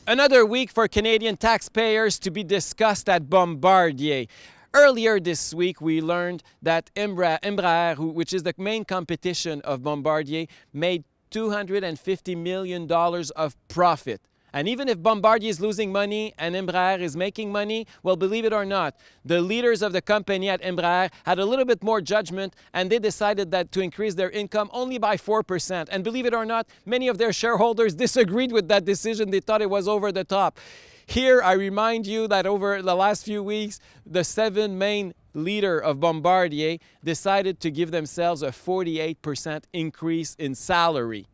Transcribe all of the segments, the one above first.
Another week for Canadian taxpayers to be discussed at Bombardier. Earlier this week, we learned that Embraer, which is the main competition of Bombardier, made $250 million of profit. And even if Bombardier is losing money and Embraer is making money, well, believe it or not, the leaders of the company at Embraer had a little bit more judgment and they decided that to increase their income only by 4%. And believe it or not, many of their shareholders disagreed with that decision. They thought it was over the top. Here, I remind you that over the last few weeks, the 7 main leaders of Bombardier decided to give themselves a 48% increase in salary.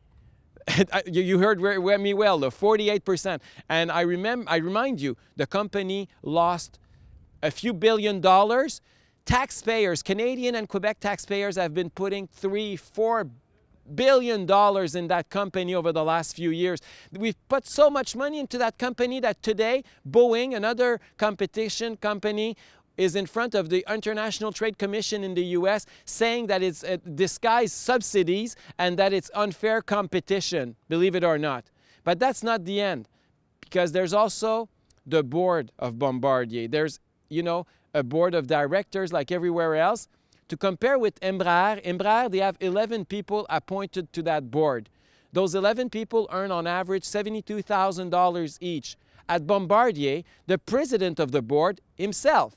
You heard me well, the 48%. And I remind you, the company lost a few $billion. Taxpayers, Canadian and Quebec taxpayers, have been putting $3–4 billion in that company over the last few years. We've put so much money into that company that today, Boeing, another competition company, is in front of the International Trade Commission in the US saying that it's disguised subsidies and that it's unfair competition, believe it or not. But that's not the end, because there's also the board of Bombardier. There's, a board of directors like everywhere else. To compare with Embraer, they have 11 people appointed to that board. Those 11 people earn on average $72,000 each. At Bombardier, the president of the board himself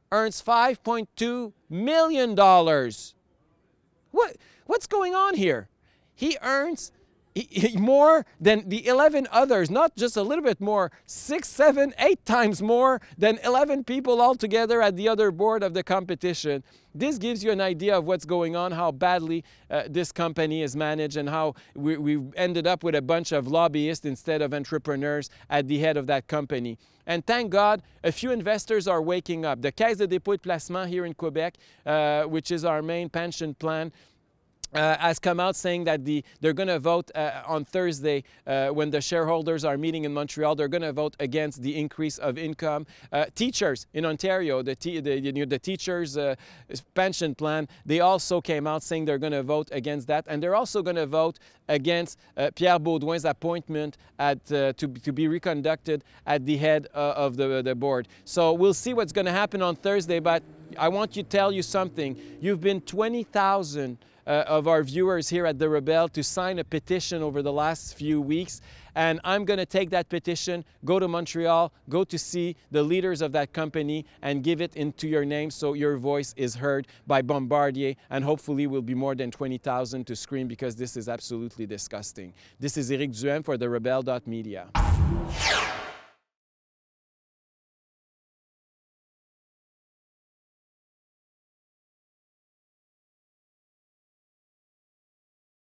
earns $5.2 million. What's going on here? He earns more than the 11 others, not just a little bit more, 6, 7, 8 times more than 11 people altogether at the other board of the competition. This gives you an idea of what's going on, how badly this company is managed, and how we've ended up with a bunch of lobbyists instead of entrepreneurs at the head of that company. And thank God, a few investors are waking up. The Caisse de dépôt et placement here in Quebec, which is our main pension plan, has come out saying that they're going to vote on Thursday when the shareholders are meeting in Montreal. They're going to vote against the increase of income. Teachers in Ontario, the teachers' pension plan, they also came out saying they're going to vote against that. And they're also going to vote against Pierre Baudouin's appointment to be reconducted at the head of the board. So we'll see what's going to happen on Thursday, but I want to tell you something. You've been 20,000 of our viewers here at The Rebelle to sign a petition over the last few weeks. And I'm going to take that petition, go to Montreal, go to see the leaders of that company and give it into your name so your voice is heard by Bombardier, and hopefully will be more than 20,000 to scream, because this is absolutely disgusting. This is Eric Duhaime for TheRebelle.media.